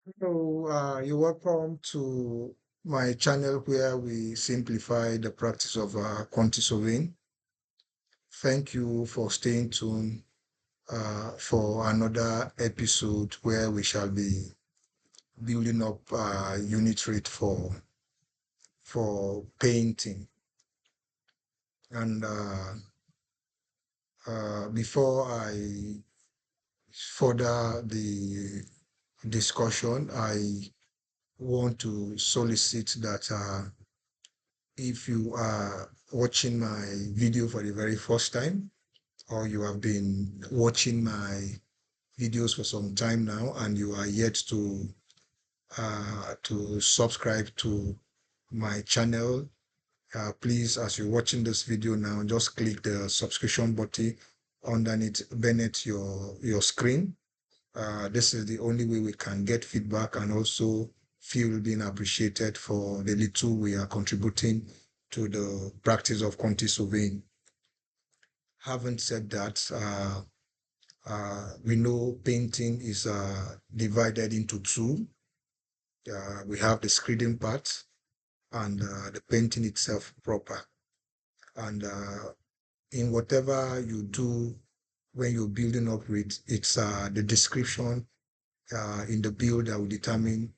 So, you're welcome to my channel where we simplify the practice of quantity surveying. Thank you for staying tuned for another episode where we shall be building up unit rate for painting. And before I further the discussion, I want to solicit that if you are watching my video for the very first time, or you have been watching my videos for some time now and you are yet to subscribe to my channel, please, as you're watching this video now, just click the subscription button beneath your screen. This is the only way we can get feedback and also feel being appreciated for the little we are contributing to the practice of quantity surveying. Having said that, we know painting is divided into two. We have the screeding part and the painting itself proper. And in whatever you do when you're building up with, it's the description in the build that will determine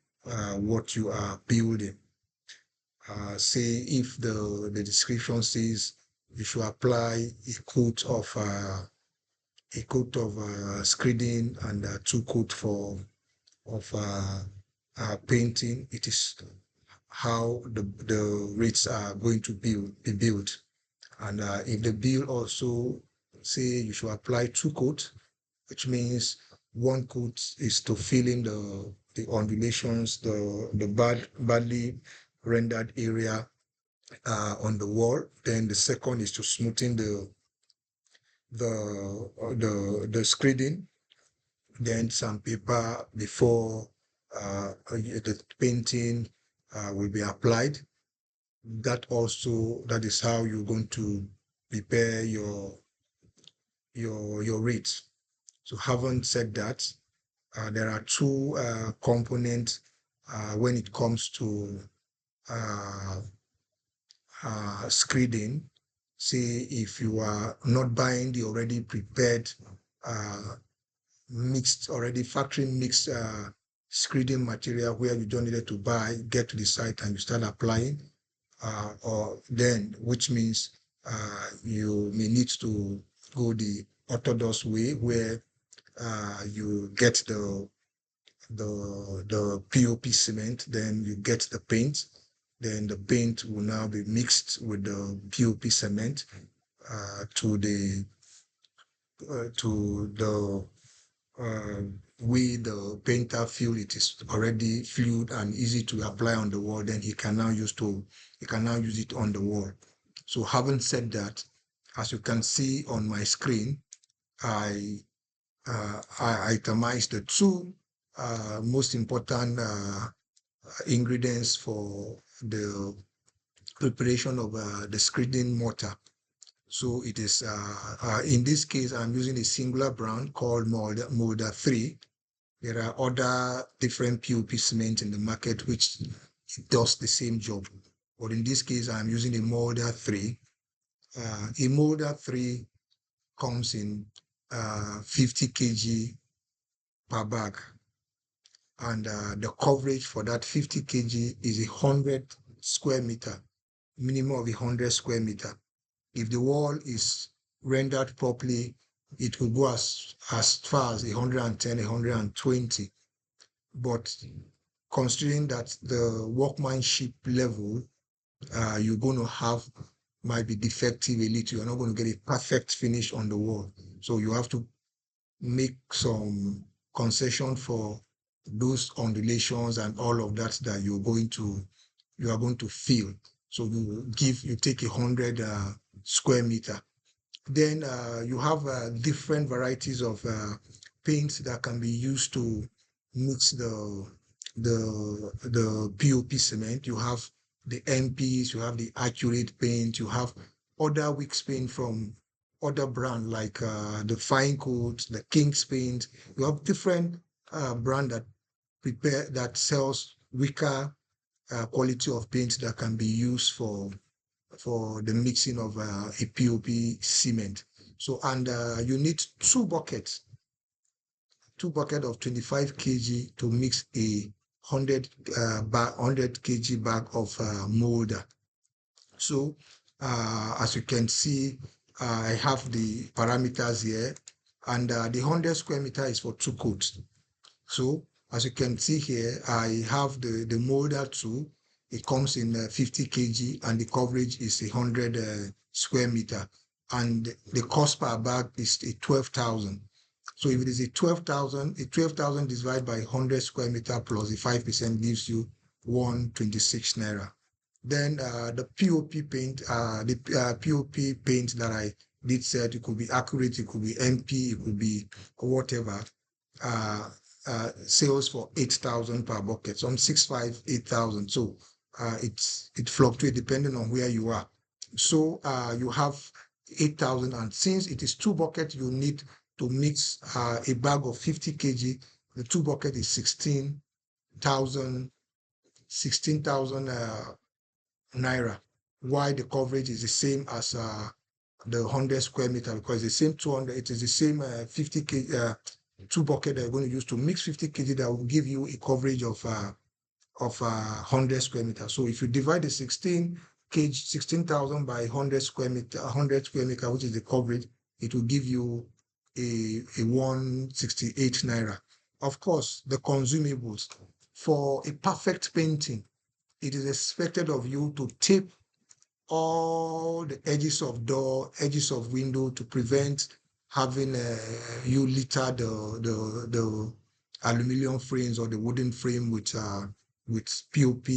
what you are building. Say if the description says you should apply a coat of screening and two coat of painting, it is how the rates are going to be built. And if the bill also say you should apply two coats, which means one coat is to fill in the undulations, the badly rendered area on the wall. Then the second is to smoothen the screening. Then some paper before the painting will be applied. That is how you're going to prepare your rates. So having said that, there are two components when it comes to uh, screening. Say if you are not buying the already prepared uh, already factory mixed screening material where you don't need to buy, get to the site and you start applying, or then, which means you may need to go the orthodox way where you get the POP cement, then you get the paint, then the paint will now be mixed with the POP cement to the uh, way the painter feel it is already fluid and easy to apply on the wall. Then he can now use it on the wall. So having said that, as you can see on my screen, I I itemized the two most important ingredients for the preparation of the screening mortar. So it is, in this case, I'm using a singular brand called Molder 3. There are other different POP cement in the market which does the same job. But in this case, I'm using a Molder 3. A Molder 3 comes in 50 kg per bag. And the coverage for that 50 kg is 100 square meter, minimum of 100 square meter. If the wall is rendered properly, it will go as far as 110, 120. But considering that the workmanship level you're going to have might be defective a little, you're not going to get a perfect finish on the wall. So you have to make some concession for those undulations and all of that that you are going to feel. So you take 100 square meter. Then you have different varieties of paints that can be used to mix the POP cement. You have the MPs, you have the accurate paint, you have other wicks paint from other brand like the fine coat, the King's paint. You have different brand that sells weaker quality of paint that can be used for the mixing of a POP cement. So, and you need two buckets of 25 kg to mix a 100 kg bag of molder. So, as you can see, I have the parameters here, and the 100 square meter is for 2 coats. So, as you can see here, I have the molder too. It comes in 50 kg, and the coverage is 100 square meter, and the cost per bag is 12,000. So if it is a 12,000 divided by 100 square meter plus the 5% gives you 126 naira. Then the POP paint, POP paint that I did said, it could be accurate, it could be MP, it could be whatever. Sales for 8,000 per bucket, some 6,500, 8,000. So it fluctuates depending on where you are. So you have 8,000, and since it is 2 buckets, you need to mix a bag of 50 kg. The 2 bucket is 16,000 naira. Why the coverage is the same as the 100 square meter, because the same 200, it is the same 50 kg, 2 bucket that you're going to use to mix 50 kg that will give you a coverage of 100 square meter. So if you divide the 16,000 by 100 square meter, which is the coverage, it will give you a 168 naira. Of course, the consumables for a perfect painting, it is expected of you to tape all the edges of door, edges of window, to prevent having you litter the aluminum frames or the wooden frame with POP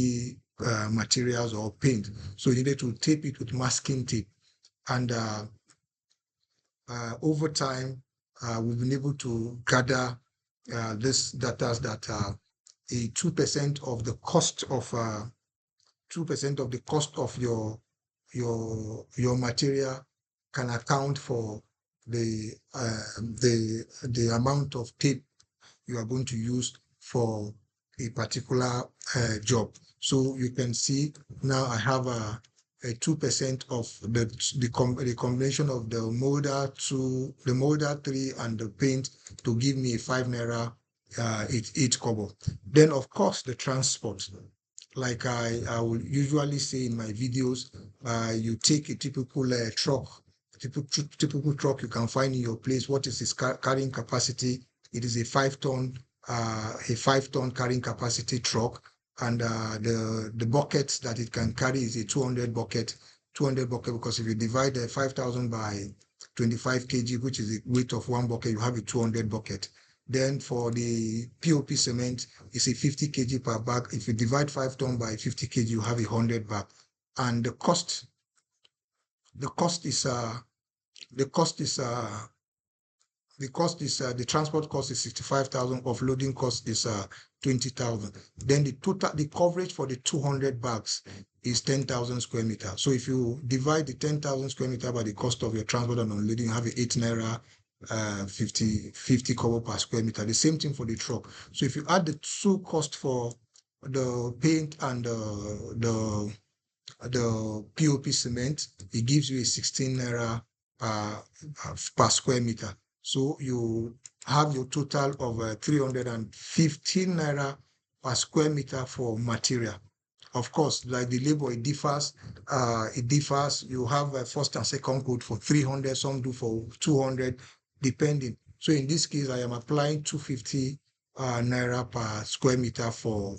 materials or paint. So you needed to tape it with masking tape, and over time we've been able to gather this data that a 2% of the cost of 2% of the cost of your material can account for the amount of tape you are going to use for a particular job. So you can see now I have a 2% of the combination of the molder 2, the molder 3, and the paint to give me a 5 naira each kobo. Then of course the transport. Like I will usually say in my videos, you take a typical truck, typical truck you can find in your place. What is its carrying capacity? It is a 5-ton, carrying capacity truck, and the buckets that it can carry is a 200 bucket, because if you divide the 5,000 by 25 kg, which is the weight of 1 bucket, you have a 200 bucket. Then for the POP cement, it's a 50 kg per bag. If you divide 5 ton by 50 kg, you have 100 bag. And the cost is the transport cost is 65,000. Offloading cost is 20,000. Then the coverage for the 200 bags is 10,000 square meter. So if you divide the 10,000 square meter by the cost of your transport and unloading, you have 8 naira 50 kobo per square meter. The same thing for the truck. So if you add the two costs for the paint and the POP cement, it gives you a 16 naira per square meter. So you have your total of 315 naira per square meter for material. Of course, like the labor, it differs. You have a first and second quote for 300, some do for 200, depending. So in this case, I am applying 250 naira per square meter for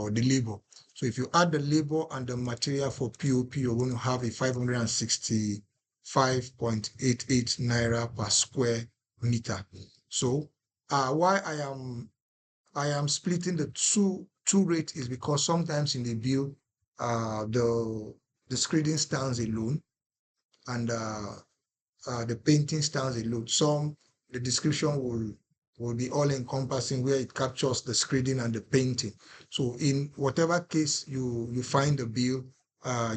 the labor. So if you add the labor and the material for POP, you're going to have a 565.88 naira per square meter. So why I am splitting the two rate is because sometimes in the bill, the screeding stands alone, and the painting stands alone. The description will be all encompassing, where it captures the screeding and the painting. So in whatever case you find the bill,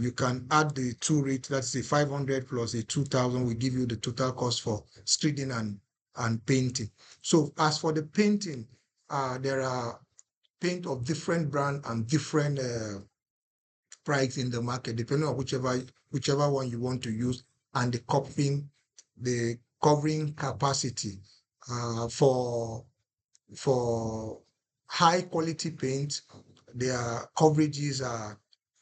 you can add the two rates. That's the 500 plus the 2,000 will give you the total cost for screeding and and painting. So as for the painting, there are paint of different brand and different price in the market, depending on whichever one you want to use, and the covering capacity. For high quality paint, their coverages are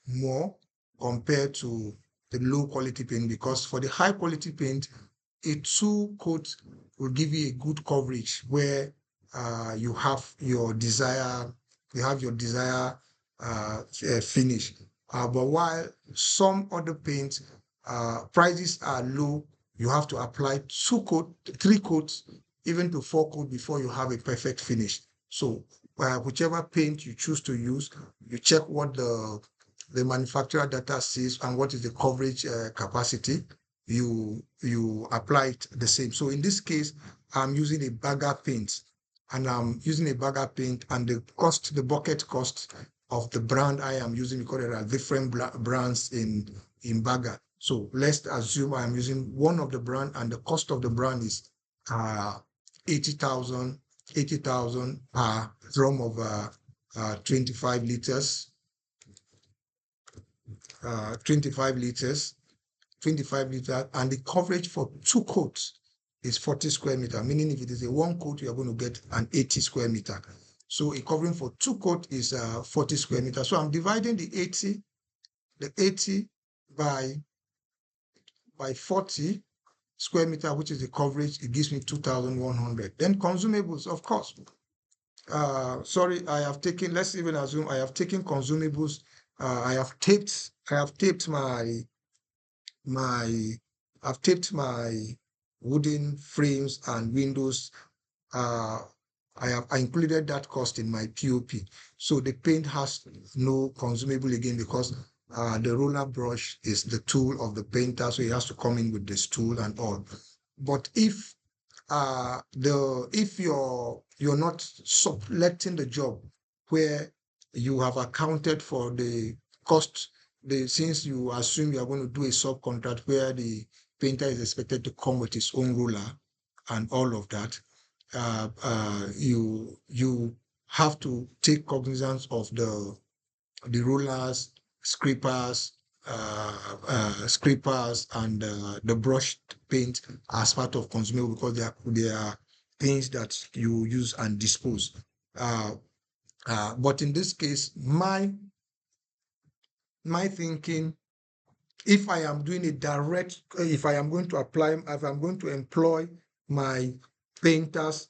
more compared to the low quality paint, because for the high quality paint, a two coat will give you a good coverage where you have your desired finish. But while some other paints prices are low, you have to apply three coats, even to four coats before you have a perfect finish. So whichever paint you choose to use, you check what the manufacturer data says and what is the coverage capacity. You apply it the same. So in this case, I'm using a bagger paint, and the bucket cost of the brand I am using, because there are different brands in bagger. So let's assume I am using one of the brand, and the cost of the brand is 80,000 per drum of 25 liters, 25 liters, 25 liters, and the coverage for two coats is 40 square meter, meaning if it is a one coat, you are going to get an 80 square meter. So a covering for two coat is 40 square meter. So I'm dividing the 80 by 40 square meter, which is the coverage. It gives me 2,100. Then consumables, of course. Sorry, let's even assume I have taken consumables. I have taped my I've taped my wooden frames and windows. I included that cost in my POP. So the paint has no consumable again, because the roller brush is the tool of the painter, so it has to come in with this tool and all. But if you're not selecting the job where you have accounted for the cost, since you assume you are going to do a subcontract where the painter is expected to come with his own ruler and all of that, you have to take cognizance of the rulers, scrapers, and the brushed paint as part of consumable, because they are things that you use and dispose. But in this case, my thinking, if I am doing a direct, if I'm going to employ my painters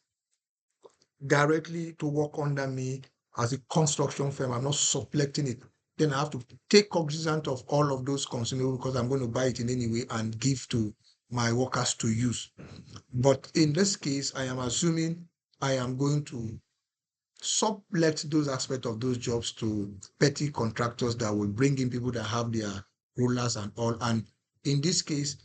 directly to work under me as a construction firm, I'm not subletting it, then I have to take cognizance of all of those consumables, because I'm going to buy it in any way and give to my workers to use. But in this case, I am assuming I am going to sublet those aspects of those jobs to petty contractors that will bring in people that have their rulers and all. And in this case,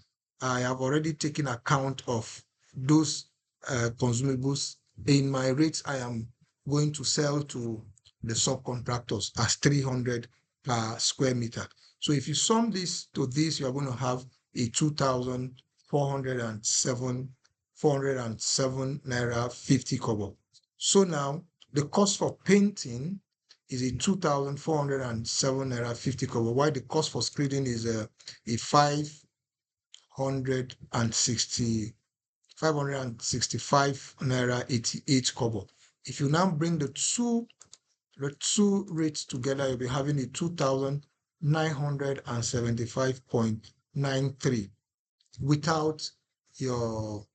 I have already taken account of those consumables. In my rates, I am going to sell to the subcontractors as 300 per square meter. So if you sum this to this, you are going to have a 2,407 naira 50 kobo. So now the cost for painting is a 2,407 naira 50 kobo, while the cost for screeding is a 565 naira 88 kobo. If you now bring the two rates together, you'll be having a 2,975.93 without your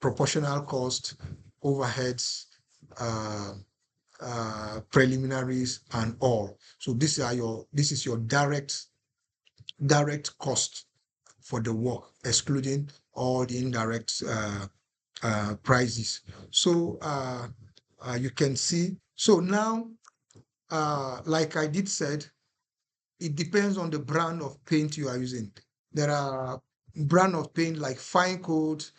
proportional cost, overheads, preliminaries, and all. So this is your direct cost for the work, excluding all the indirect prices. So you can see. So now, like I did said, it depends on the brand of paint you are using. There are brand of paint like fine coat,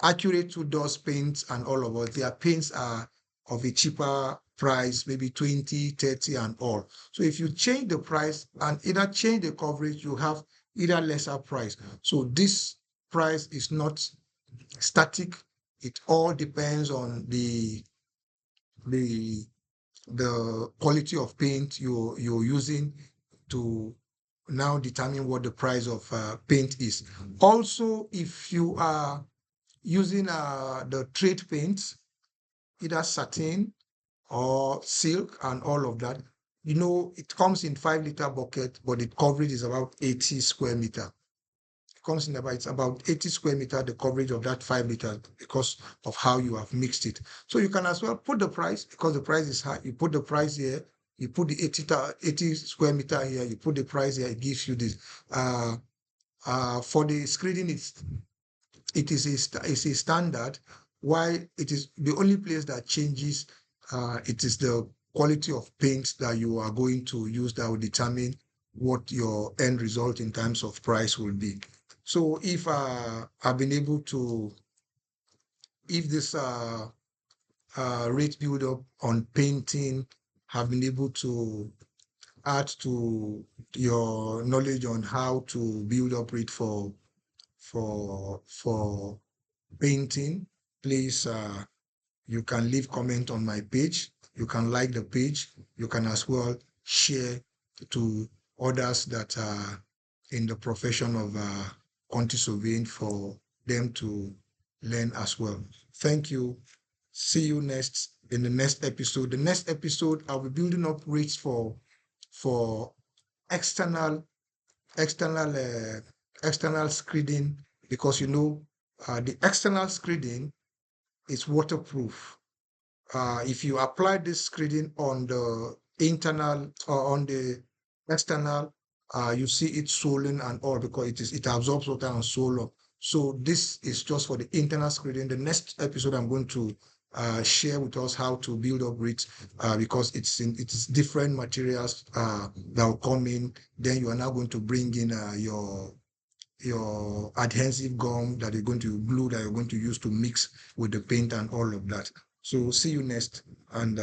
accurate to dust paints, and all of us. Their paints are of a cheaper price, maybe 20, 30, and all. So if you change the price and either change the coverage, you have either lesser price. So this price is not static. It all depends on the the quality of paint you're using to now determine what the price of paint is. Also, if you are using the trade paints, either satin or silk and all of that, it comes in 5 liter bucket, but the coverage is about 80 square meter. It comes in it's about 80 square meter, the coverage of that 5 liter, because of how you have mixed it. So you can as well put the price, because the price is high. You put the price here, you put the 80 square meter here, you put the price here, it gives you this. For the screening, it's a standard. Why it is the only place that changes, it is the quality of paint that you are going to use that will determine what your end result in terms of price will be. So if I've been able to, if this rate build up on painting have been able to add to your knowledge on how to build up rate for painting, please, you can leave comment on my page. You can like the page. You can as well share to others that are in the profession of quantity surveying for them to learn as well. Thank you. See you next in the next episode. The next episode, I'll be building up rates for external external external screeding, because the external screeding is waterproof. If you apply this screening on the internal or on the external, you see it swollen and all, because it absorbs water and swell up. So this is just for the internal screening. The next episode, I'm going to share with us how to build up rates, because it's different materials that will come in. Then you are now going to bring in your adhesive gum that you're going to glue, that you're going to use to mix with the paint and all of that. So see you next, and